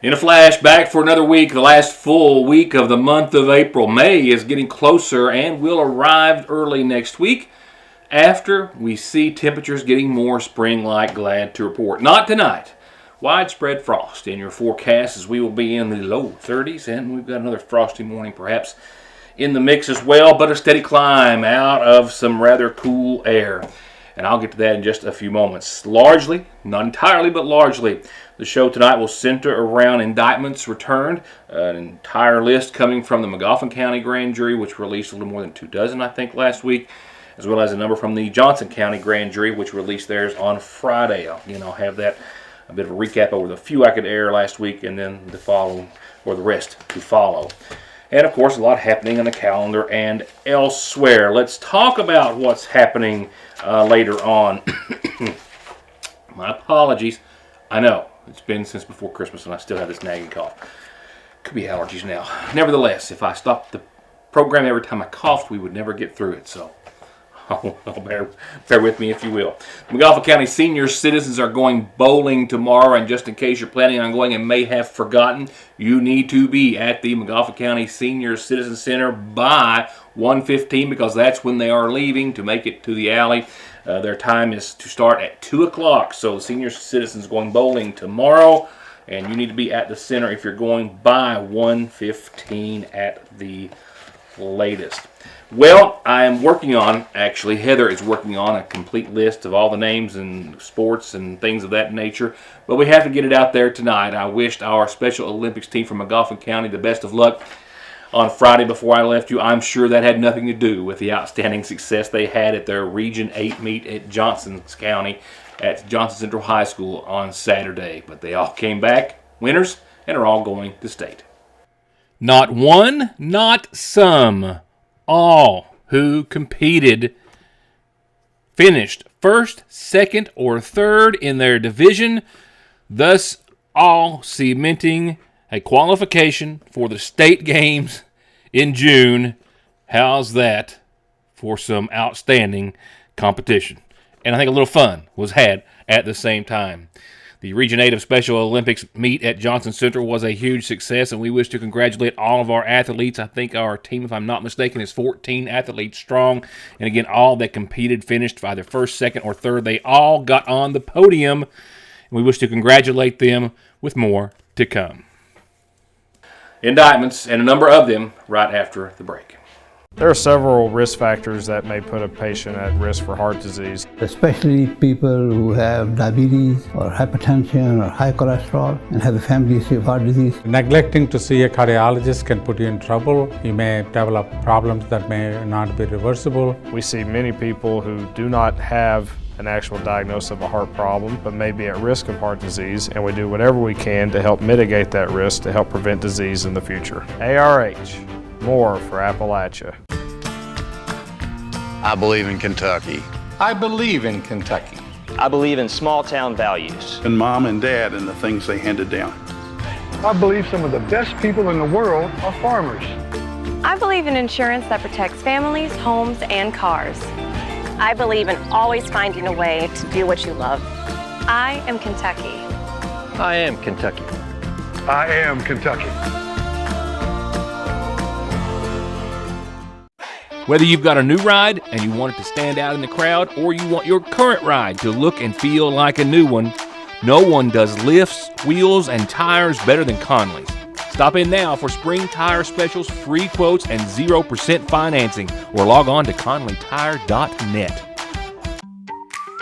In a flashback for another week, the last full week of the month of April. May is getting closer and will arrive early next week after we see temperatures getting more spring-like. Glad to report. Not tonight. Widespread frost in your forecast as we will be in the low 30s, and we've got another frosty morning perhaps in the mix as well, but a steady climb out of some rather cool air. And I'll get to that in just a few moments. Largely, not entirely, but largely, the show tonight will center around indictments returned, an entire list coming from the Magoffin County Grand Jury, which released a little more than 24, I think, last week, as well as a number from the Johnson County Grand Jury, which released theirs on Friday. I'll have that, a bit of a recap over the few I could air last week, and then the following, or the rest to follow. And, of course, a lot happening on the calendar and elsewhere. Let's talk about what's happening later on. My apologies. I know, it's been since before Christmas and I still have this nagging cough. Could be allergies now. Nevertheless, if I stopped the program every time I coughed, we would never get through it. So, bear with me if you will. Magoffin County senior citizens are going bowling tomorrow, and just in case you're planning on going and may have forgotten, you need to be at the Magoffin County Senior Citizen Center by 1:15 because that's when they are leaving to make it to the alley. Their time is to start at 2 o'clock, so the senior citizens going bowling tomorrow, and you need to be at the center if you're going by 1:15 at the latest. Well, I am working on, actually, Heather is working on a complete list of all the names and sports and things of that nature, but we have to get it out there tonight. I wished our Special Olympics team from Magoffin County the best of luck on Friday before I left you. I'm sure that had nothing to do with the outstanding success they had at their Region 8 meet at Johnson County at Johnson Central High School on Saturday, but they all came back winners and are all going to state. Not one, not some. All who competed finished first, second, or third in their division, thus all cementing a qualification for the state games in June. How's that for some outstanding competition? And I think a little fun was had at the same time. The Region 8 of Special Olympics meet at Johnson Central was a huge success, and we wish to congratulate all of our athletes. I think our team, if I'm not mistaken, is 14 athletes strong. And again, all that competed finished either first, second, or third. They all got on the podium, and we wish to congratulate them with more to come. Indictments, and a number of them, right after the break. There are several risk factors that may put a patient at risk for heart disease. Especially people who have diabetes or hypertension or high cholesterol and have a family history of heart disease. Neglecting to see a cardiologist can put you in trouble. You may develop problems that may not be reversible. We see many people who do not have an actual diagnosis of a heart problem, but may be at risk of heart disease, and we do whatever we can to help mitigate that risk to help prevent disease in the future. ARH, more for Appalachia. I believe in Kentucky. I believe in Kentucky. I believe in small town values. And mom and dad and the things they handed down. I believe some of the best people in the world are farmers. I believe in insurance that protects families, homes, and cars. I believe in always finding a way to do what you love. I am Kentucky. I am Kentucky. I am Kentucky. Whether you've got a new ride and you want it to stand out in the crowd, or you want your current ride to look and feel like a new one, no one does lifts, wheels, and tires better than Conley's. Stop in now for spring tire specials, free quotes, and 0% financing, or log on to conleytire.net.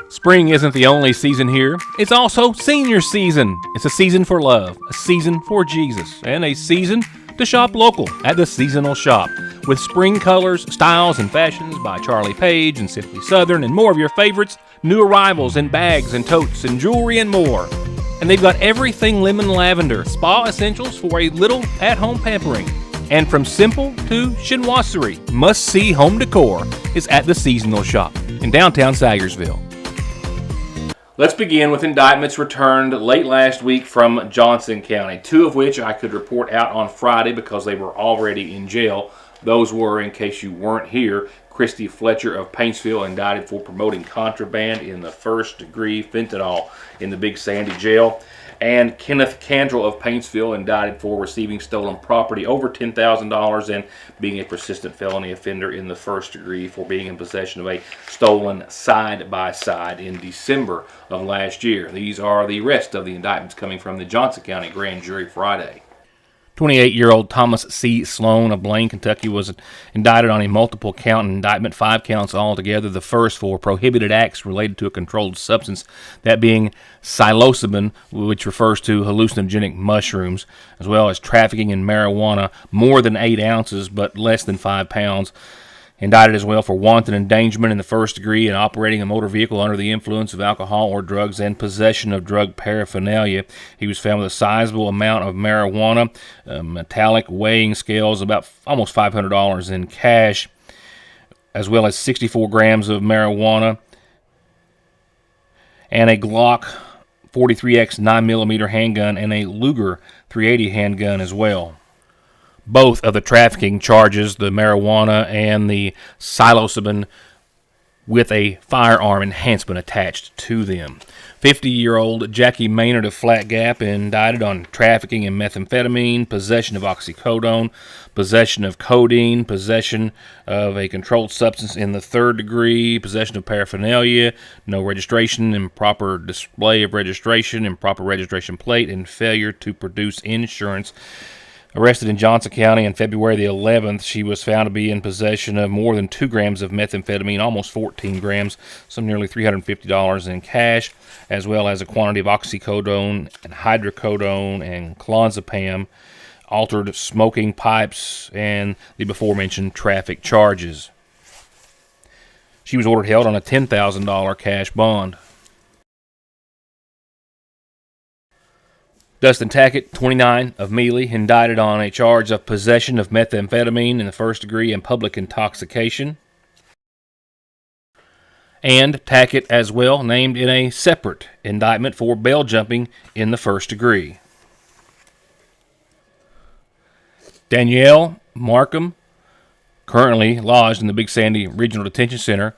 Spring isn't the only season here. It's also senior season. It's a season for love, a season for Jesus, and a season to shop local at the Seasonal Shop. With spring colors, styles, and fashions by Charlie Page and Simply Southern, and more of your favorites, new arrivals in bags and totes and jewelry and more. And they've got everything lemon lavender, spa essentials for a little at-home pampering. And from simple to chinoiserie, must-see home decor is at the Seasonal Shop in downtown Sayersville. Let's begin with indictments returned late last week from Johnson County, two of which I could report out on Friday because they were already in jail. Those were, in case you weren't here, Christy Fletcher of Paintsville indicted for promoting contraband in the first-degree fentanyl in the Big Sandy jail. And Kenneth Cantrell of Paintsville, indicted for receiving stolen property over $10,000 and being a persistent felony offender in the first degree for being in possession of a stolen side-by-side in December of last year. These are the rest of the indictments coming from the Johnson County Grand Jury Friday. 28-year-old Thomas C. Sloan of Blaine, Kentucky, was indicted on a multiple count indictment, 5 counts altogether. The first for prohibited acts related to a controlled substance, that being psilocybin, which refers to hallucinogenic mushrooms, as well as trafficking in marijuana, more than 8 ounces but less than 5 pounds. Indicted as well for wanton endangerment in the first degree and operating a motor vehicle under the influence of alcohol or drugs and possession of drug paraphernalia. He was found with a sizable amount of marijuana, metallic weighing scales, about almost $500 in cash, as well as 64 grams of marijuana, and a Glock 43X 9mm handgun and a Luger 380 handgun as well. Both of the trafficking charges, the marijuana and the psilocybin, with a firearm enhancement attached to them. 50-year-old Jackie Maynard of Flat Gap, indicted on trafficking in methamphetamine, possession of oxycodone, possession of codeine, possession of a controlled substance in the third degree, possession of paraphernalia, no registration, improper display of registration, improper registration plate, and failure to produce insurance. Arrested in Johnson County on February the 11th, she was found to be in possession of more than 2 grams of methamphetamine, almost 14 grams, some nearly $350 in cash, as well as a quantity of oxycodone and hydrocodone and clonazepam, altered smoking pipes, and the before-mentioned traffic charges. She was ordered held on a $10,000 cash bond. Dustin Tackett, 29, of Mealy, indicted on a charge of possession of methamphetamine in the first degree and public intoxication. And Tackett as well named in a separate indictment for bail jumping in the first degree. Danielle Markham, currently lodged in the Big Sandy Regional Detention Center,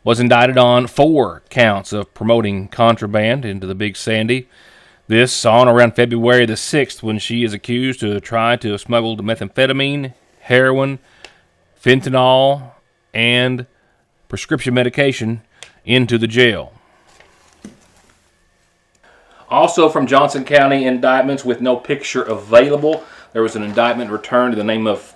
was indicted on 4 counts of promoting contraband into the Big Sandy. This on around February the 6th, when she is accused of trying to have smuggled methamphetamine, heroin, fentanyl, and prescription medication into the jail. Also from Johnson County indictments with no picture available, there was an indictment returned to the name of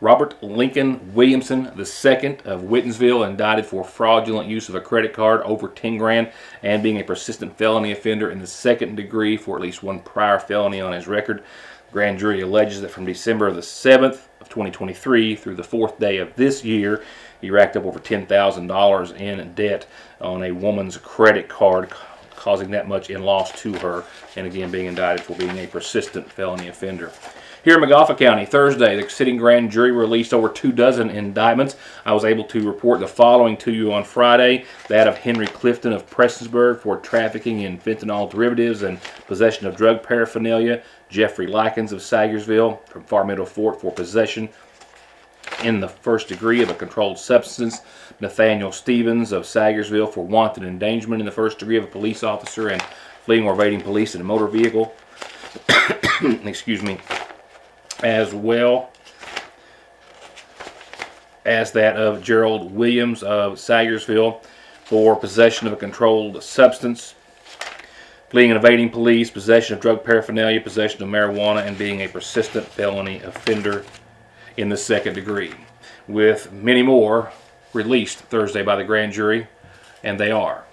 Robert Lincoln Williamson II of Whitensville, indicted for fraudulent use of a credit card over 10 grand and being a persistent felony offender in the second degree for at least 1 prior felony on his record. The grand jury alleges that from December the 7th of 2023 through the 4th day of this year, he racked up over $10,000 in debt on a woman's credit card, causing that much in loss to her, and again being indicted for being a persistent felony offender. Here in McGoffin County, Thursday, the sitting grand jury released over 24 indictments. I was able to report the following to you on Friday: that of Henry Clifton of Prestonsburg for trafficking in fentanyl derivatives and possession of drug paraphernalia; Jeffrey Likens of Sagersville from Far Meadow Fort for possession in the first degree of a controlled substance; Nathaniel Stevens of Sagersville for wanton endangerment in the first degree of a police officer and fleeing or evading police in a motor vehicle. Excuse me. As well as that of Gerald Williams of Sagersville for possession of a controlled substance, fleeing and evading police, possession of drug paraphernalia, possession of marijuana, and being a persistent felony offender in the second degree, with many more released Thursday by the grand jury, and they are: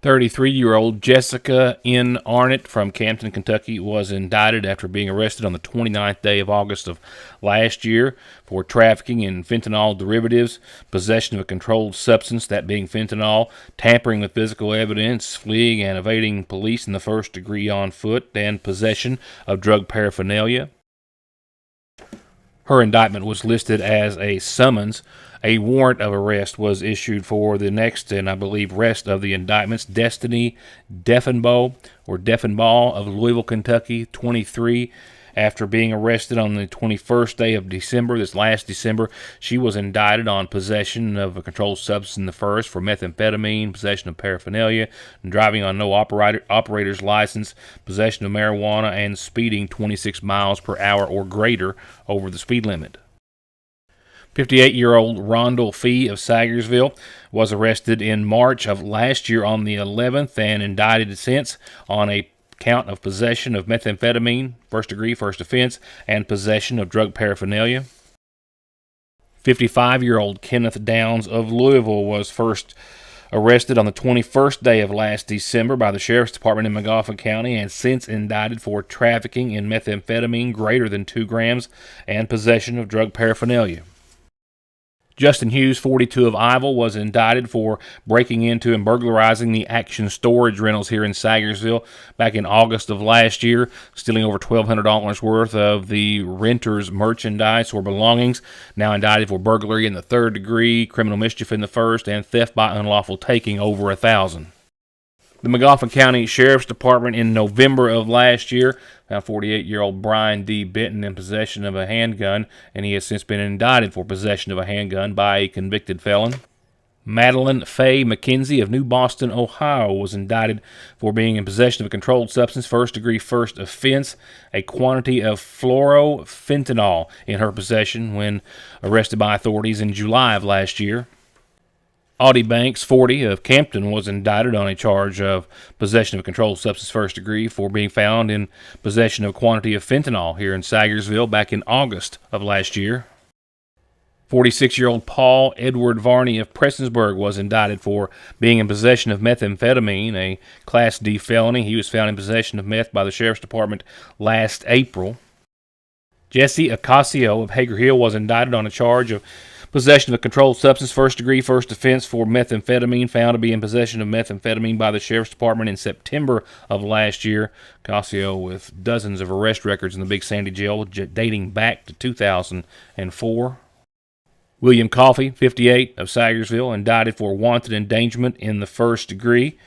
33-year-old Jessica N. Arnett from Campton, Kentucky, was indicted after being arrested on the 29th day of August of last year for trafficking in fentanyl derivatives, possession of a controlled substance, that being fentanyl, tampering with physical evidence, fleeing and evading police in the first degree on foot, and possession of drug paraphernalia. Her indictment was listed as a summons. A warrant of arrest was issued for the next and I believe rest of the indictments: Destiny Deffenbaugh of Louisville, Kentucky, 23, after being arrested on the 21st day of December, this last December. She was indicted on possession of a controlled substance in the first for methamphetamine, possession of paraphernalia, driving on no operator's license, possession of marijuana, and speeding 26 miles per hour or greater over the speed limit. 58-year-old Rondell Fee of Sagersville was arrested in March of last year on the 11th and indicted since on a count of possession of methamphetamine, first degree, first offense, and possession of drug paraphernalia. 55-year-old Kenneth Downs of Louisville was first arrested on the 21st day of last December by the Sheriff's Department in McGoffin County and since indicted for trafficking in methamphetamine greater than 2 grams and possession of drug paraphernalia. Justin Hughes, 42 of Ivell, was indicted for breaking into and burglarizing the Action Storage Rentals here in Sagersville back in August of last year, stealing over $1,200 worth of the renters' merchandise or belongings. Now indicted for burglary in the 3rd degree, criminal mischief in the 1st, and theft by unlawful taking over $1,000. The McGoffin County Sheriff's Department in November of last year found 48-year-old Brian D. Benton in possession of a handgun, and he has since been indicted for possession of a handgun by a convicted felon. Madeline Faye McKenzie of New Boston, Ohio, was indicted for being in possession of a controlled substance, first degree, first offense, a quantity of fluorofentanyl in her possession when arrested by authorities in July of last year. Audie Banks, 40, of Campton, was indicted on a charge of possession of a controlled substance first degree for being found in possession of a quantity of fentanyl here in Sagersville back in August of last year. 46-year-old Paul Edward Varney of Prestonsburg was indicted for being in possession of methamphetamine, a Class D felony. He was found in possession of meth by the Sheriff's Department last April. Jesse Ocasio of Hager Hill was indicted on a charge of possession of a controlled substance, first degree, first offense for methamphetamine, found to be in possession of methamphetamine by the Sheriff's Department in September of last year. Ocasio with dozens of arrest records in the Big Sandy Jail dating back to 2004. William Coffey, 58, of Sagersville, indicted for wanton endangerment in the first degree,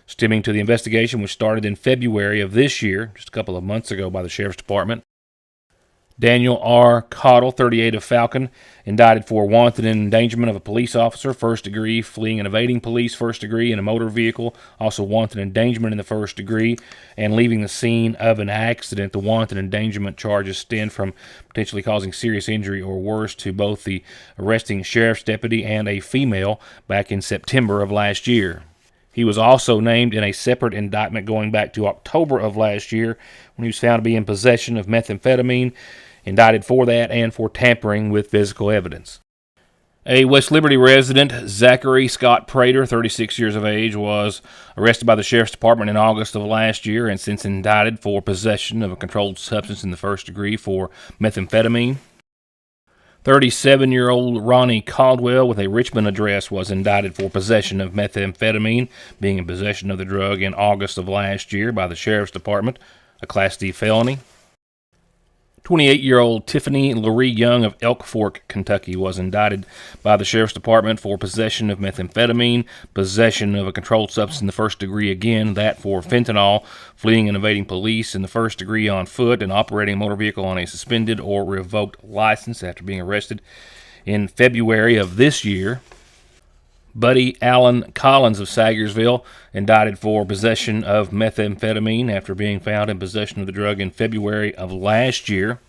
stemming to the investigation which started in February of this year, just a couple of months ago, by the Sheriff's Department. Daniel R. Cottle, 38, of Falcon, indicted for wanton endangerment of a police officer, first degree, fleeing and evading police, first degree, in a motor vehicle, also wanton endangerment in the first degree, and leaving the scene of an accident. The wanton endangerment charges stem from potentially causing serious injury or worse to both the arresting sheriff's deputy and a female back in September of last year. He was also named in a separate indictment going back to October of last year when he was found to be in possession of methamphetamine, indicted for that and for tampering with physical evidence. A West Liberty resident, Zachary Scott Prater, 36 years of age, was arrested by the Sheriff's Department in August of last year and since indicted for possession of a controlled substance in the first degree for methamphetamine. 37-year-old Ronnie Caldwell with a Richmond address was indicted for possession of methamphetamine, being in possession of the drug in August of last year by the Sheriff's Department, a Class D felony. 28-year-old Tiffany Lurie Young of Elk Fork, Kentucky, was indicted by the Sheriff's Department for possession of methamphetamine, possession of a controlled substance in the first degree again, that for fentanyl, fleeing and evading police in the first degree on foot, and operating a motor vehicle on a suspended or revoked license after being arrested in February of this year. Buddy Allen Collins of Sagersville, indicted for possession of methamphetamine after being found in possession of the drug in February of last year.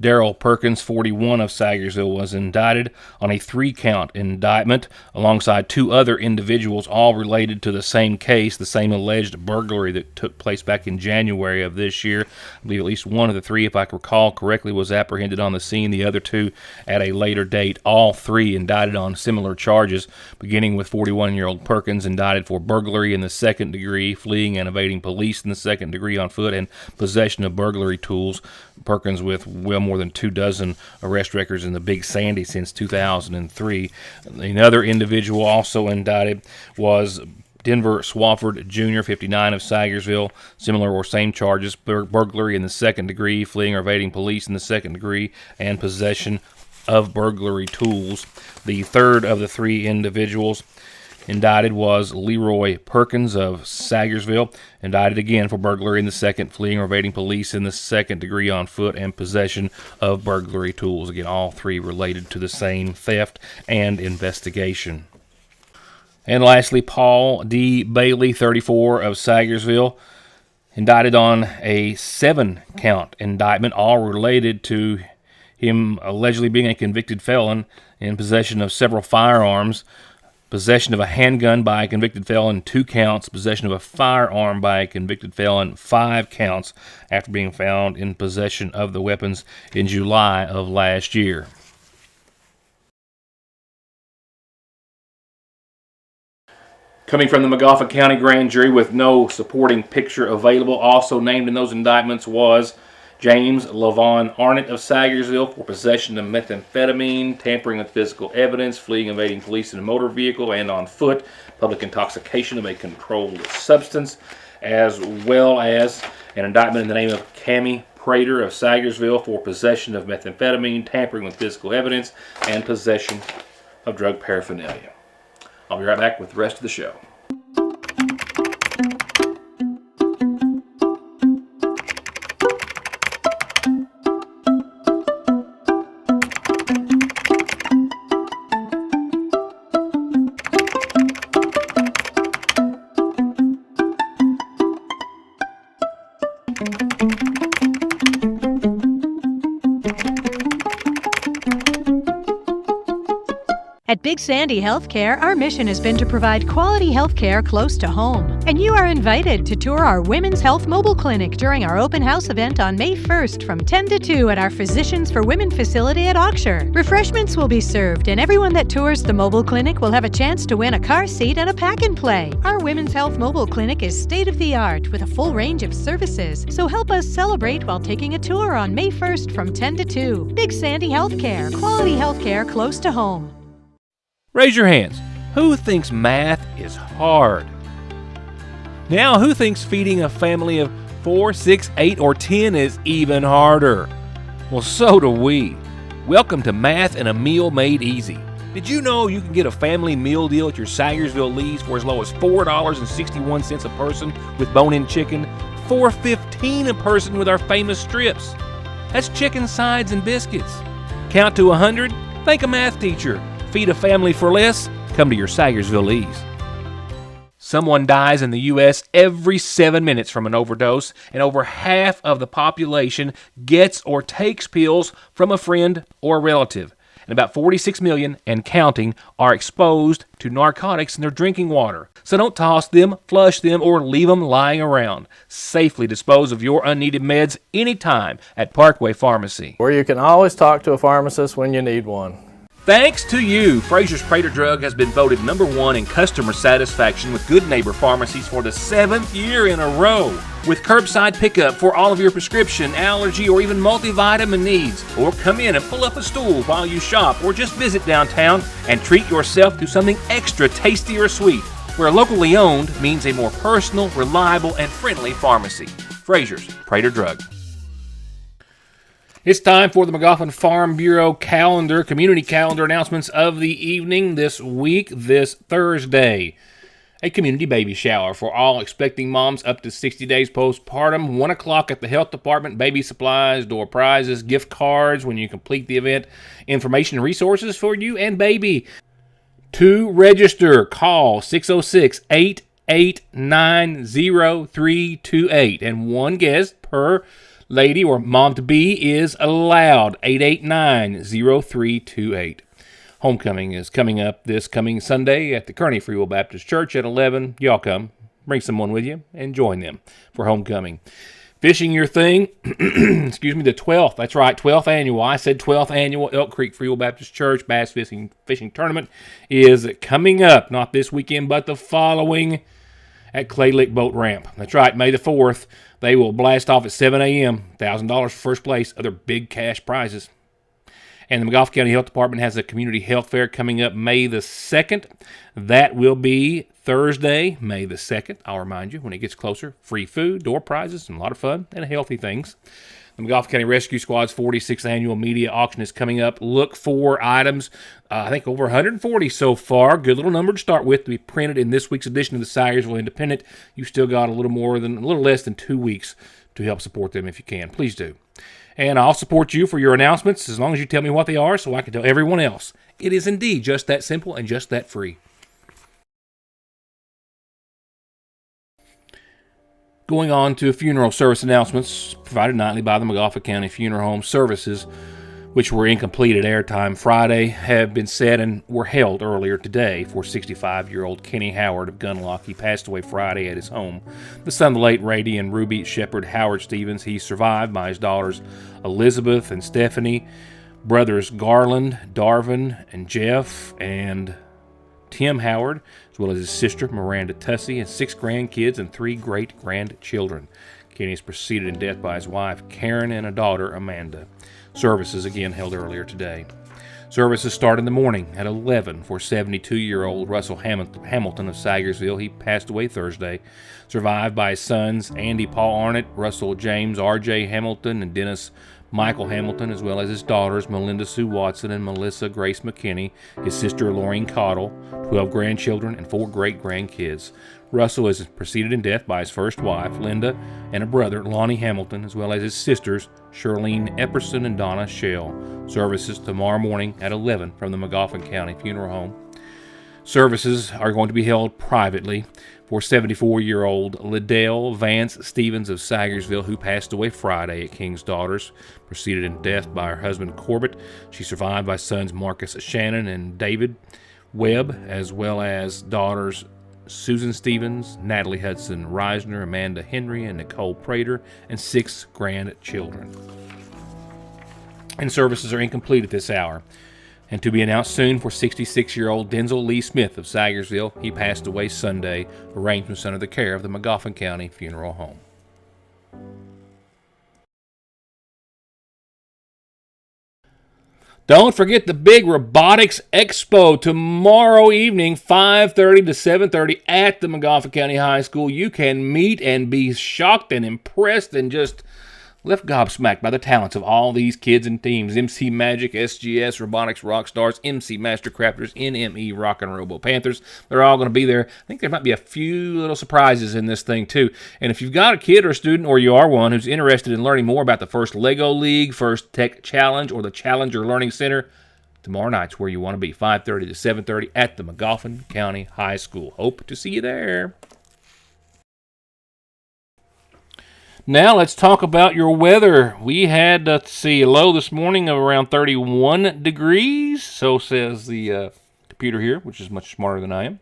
Darrell Perkins, 41, of Sagersville, was indicted on a 3-count indictment alongside 2 other individuals, all related to the same case, the same alleged burglary that took place back in January of this year. I believe at least one of the 3, if I recall correctly, was apprehended on the scene, the other 2 at a later date. All 3 indicted on similar charges, beginning with 41-year-old Perkins, indicted for burglary in the second degree, fleeing and evading police in the second degree on foot, and possession of burglary tools. Perkins with well more than 2 dozen arrest records in the Big Sandy since 2003. Another individual also indicted was Denver Swafford Jr., 59, of Sagersville. Similar or same charges, burglary in the second degree, fleeing or evading police in the second degree, and possession of burglary tools. The third of the 3 individuals Indicted was Leroy Perkins of Sagersville, indicted again for burglary in the second, fleeing or evading police in the second degree on foot, and possession of burglary tools. Again, all three related to the same theft and investigation. And lastly, Paul D. Bailey, 34, of Sagersville, indicted on a 7-count indictment, all related to him allegedly being a convicted felon in possession of several firearms, possession of a handgun by a convicted felon, 2 counts, possession of a firearm by a convicted felon, 5 counts, after being found in possession of the weapons in July of last year. Coming from the McGoffin County Grand Jury with no supporting picture available, also named in those indictments was James LaVon Arnett of Sagersville for possession of methamphetamine, tampering with physical evidence, fleeing, evading police in a motor vehicle and on foot, public intoxication of a controlled substance, as well as an indictment in the name of Cammie Prater of Sagersville for possession of methamphetamine, tampering with physical evidence, and possession of drug paraphernalia. I'll be right back with the rest of the show. At Big Sandy Healthcare, our mission has been to provide quality healthcare close to home. And you are invited to tour our Women's Health Mobile Clinic during our open house event on May 1st from 10 to 2 at our Physicians for Women facility at Auxerre. Refreshments will be served, and everyone that tours the mobile clinic will have a chance to win a car seat and a pack and play. Our Women's Health Mobile Clinic is state-of-the-art with a full range of services, so help us celebrate while taking a tour on May 1st from 10 to 2. Big Sandy Healthcare, quality healthcare close to home. Raise your hands. Who thinks math is hard? Now, who thinks feeding a family of 4, 6, 8, or 10 is even harder? Well, so do we. Welcome to Math and a Meal Made Easy. Did you know you can get a family meal deal at your Sagersville Lee's for as low as $4.61 a person with bone-in chicken, $4.15 a person with our famous strips? That's chicken sides and biscuits. Count to 100? Thank a math teacher. Feed a family for less? Come to your Sagersville Lee's. Someone dies in the U.S. every 7 minutes from an overdose, and over half of the population gets or takes pills from a friend or a relative. And about 46 million and counting are exposed to narcotics in their drinking water. So don't toss them, flush them, or leave them lying around. Safely dispose of your unneeded meds anytime at Parkway Pharmacy, where you can always talk to a pharmacist when you need one. Thanks to you, Fraser's Prater Drug has been voted #1 in customer satisfaction with Good Neighbor Pharmacies for the 7th year in a row. With curbside pickup for all of your prescription, allergy, or even multivitamin needs. Or come in and pull up a stool while you shop, or just visit downtown and treat yourself to something extra tasty or sweet. Where locally owned means a more personal, reliable, and friendly pharmacy. Fraser's Prater Drug. It's time for the McGoffin Farm Bureau calendar, community calendar announcements of the evening this week, this Thursday. A community baby shower for all expecting moms up to 60 days postpartum. 1 o'clock at the health department. Baby supplies, door prizes, gift cards when you complete the event. Information and resources for you and baby. To register, call 606-889-0328. And one guest per lady or mom-to-be is allowed, 889-0328. Homecoming is coming up this coming Sunday at the Kearney Free Will Baptist Church at 11. Y'all come. Bring someone with you and join them for homecoming. Fishing Your Thing, excuse me, the 12th, that's right, 12th annual, I said 12th annual Elk Creek Free Will Baptist Church Bass Fishing Tournament is coming up, not this weekend, but the following at Clay Lick Boat Ramp. That's right, May the 4th. They will blast off at 7 a.m., $1,000 for first place, other big cash prizes. And the McGoffin County Health Department has a community health fair coming up May the 2nd. That will be Thursday, May the 2nd. I'll remind you when it gets closer. Free food, door prizes, and a lot of fun and healthy things. The McGoffin County Rescue Squad's 46th annual media auction is coming up. Look for items, I think over 140 so far. Good little number to start with to be printed in this week's edition of the Syersville Independent. You still got a little less than 2 weeks to help support them if you can. Please do. And I'll support you for your announcements as long as you tell me what they are so I can tell everyone else. It is indeed just that simple and just that free. Going on to funeral service announcements provided nightly by the McGoffin County Funeral Home Services, which were incomplete at airtime Friday, have been set and were held earlier today for 65-year-old Kenny Howard of Gunlock. He passed away Friday at his home. The son of the late Rady and Ruby Shepherd Howard Stevens. He's survived by his daughters Elizabeth and Stephanie, brothers Garland, Darvin, and Jeff, and Tim Howard, as well as his sister Miranda Tussey, and 6 grandkids and 3 great-grandchildren. Kenny is preceded in death by his wife Karen and a daughter Amanda. Services again held earlier today. Services start in the morning at 11 for 72-year-old Russell Hamilton of Syersville. He passed away Thursday, survived by his sons Andy Paul Arnott, Russell James R.J. Hamilton, and Dennis Michael Hamilton, as well as his daughters Melinda Sue Watson and Melissa Grace McKinney, his sister Laureen Cottle, 12 grandchildren, and 4 great-grandkids. Russell is preceded in death by his first wife, Linda, and a brother, Lonnie Hamilton, as well as his sisters, Charlene Epperson and Donna Shell. Services tomorrow morning at 11 from the McGoffin County Funeral Home. Services are going to be held privately for 74-year-old Liddell Vance Stevens of Syersville, who passed away Friday at King's Daughters, preceded in death by her husband Corbett. She's survived by sons Marcus Shannon and David Webb, as well as daughters Susan Stevens, Natalie Hudson Reisner, Amanda Henry, and Nicole Prater, and 6 grandchildren. And services are incomplete at this hour. And to be announced soon for 66-year-old Denzel Lee Smith of Syersville. He passed away Sunday. Arrangements under the care of the McGoffin County Funeral Home. Don't forget the big Robotics Expo tomorrow evening, 5:30 to 7:30 at the McGoffin County High School. You can meet and be shocked and impressed and just left gobsmacked by the talents of all these kids and teams. MC Magic, SGS, Robotics Rockstars, MC Mastercrafters, NME Rock and Robo Panthers. They're all going to be there. I think there might be a few little surprises in this thing too. And if you've got a kid or a student, or you are one who's interested in learning more about the First Lego League, First Tech Challenge, or the Challenger Learning Center, tomorrow night's where you want to be, 5:30 to 7:30 at the McGoffin County High School. Hope to see you there. Now let's talk about your weather. We had, a low this morning of around 31 degrees. So says the computer here, which is much smarter than I am.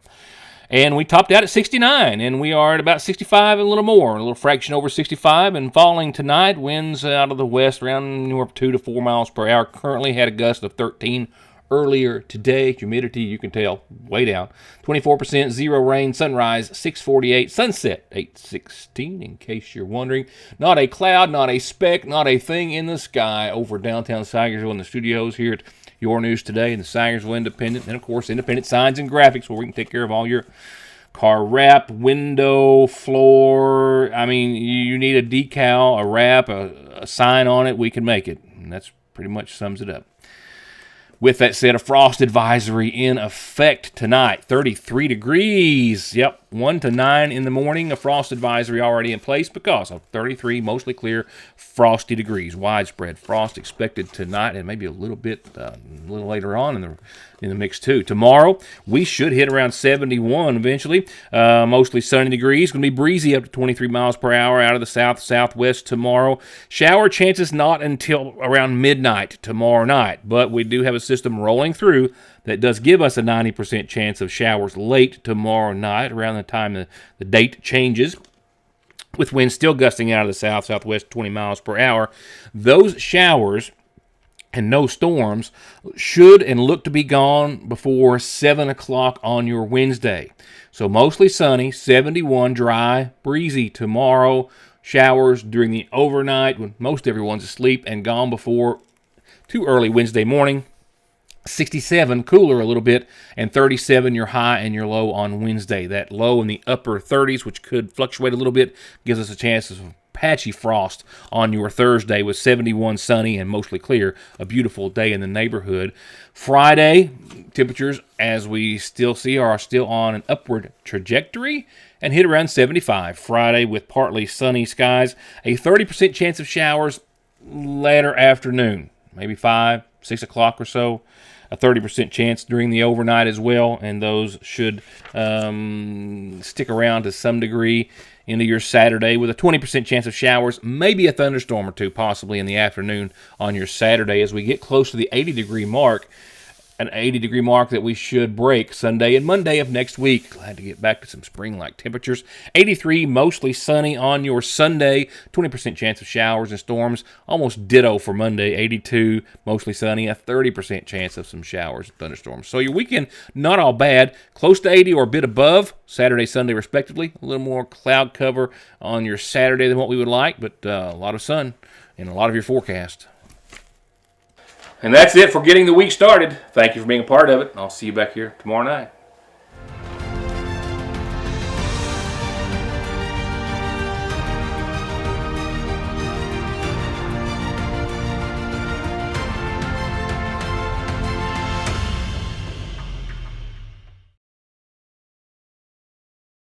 And we topped out at 69, and we are at about 65 and a little more, a little fraction over 65, and falling tonight. Winds out of the west around anywhere from 2 to 4 miles per hour. Currently had a gust of 13 earlier today. Humidity, you can tell, way down. 24%, zero rain, sunrise 6:48, sunset 8:16, in case you're wondering. Not a cloud, not a speck, not a thing in the sky over downtown Syersville in the studios here at Your News Today and the Syersville Independent, and of course Independent Signs and Graphics, where we can take care of all your car wrap, window, floor. I mean, you need a decal, a wrap, a sign on it, we can make it. And that's pretty much sums it up. With that said, a frost advisory in effect tonight, 33 degrees. Yep, 1 to 9 in the morning, a frost advisory already in place because of 33 mostly clear frosty degrees. Widespread frost expected tonight and maybe a little bit a little later on in the mix too. Tomorrow, we should hit around 71 eventually. Mostly sunny degrees. Going to be breezy up to 23 miles per hour out of the south-southwest tomorrow. Shower chances not until around midnight tomorrow night, but we do have a system rolling through that does give us a 90% chance of showers late tomorrow night around the time the date changes, with winds still gusting out of the south-southwest 20 miles per hour. Those showers and no storms should and look to be gone before 7 o'clock on your Wednesday. So mostly sunny, 71, dry, breezy tomorrow. Showers during the overnight when most everyone's asleep and gone before too early Wednesday morning. 67, cooler a little bit, and 37 your high and your low on Wednesday. That low in the upper 30s, which could fluctuate a little bit, gives us a chance of patchy frost on your Thursday with 71 sunny and mostly clear. A beautiful day in the neighborhood. Friday, temperatures, as we still see, are still on an upward trajectory and hit around 75. Friday with partly sunny skies. A 30% chance of showers later afternoon, maybe 5, 6 o'clock or so. A 30% chance during the overnight as well, and those should stick around to some degree into your Saturday with a 20% chance of showers, maybe a thunderstorm or two possibly in the afternoon on your Saturday as we get close to the 80-degree mark. An 80-degree mark that we should break Sunday and Monday of next week. Glad to get back to some spring-like temperatures. 83, mostly sunny on your Sunday. 20% chance of showers and storms. Almost ditto for Monday. 82, mostly sunny. A 30% chance of some showers and thunderstorms. So your weekend, not all bad. Close to 80 or a bit above. Saturday, Sunday, respectively. A little more cloud cover on your Saturday than what we would like, but a lot of sun in a lot of your forecast. And that's it for getting the week started. Thank you for being a part of it. I'll see you back here tomorrow night.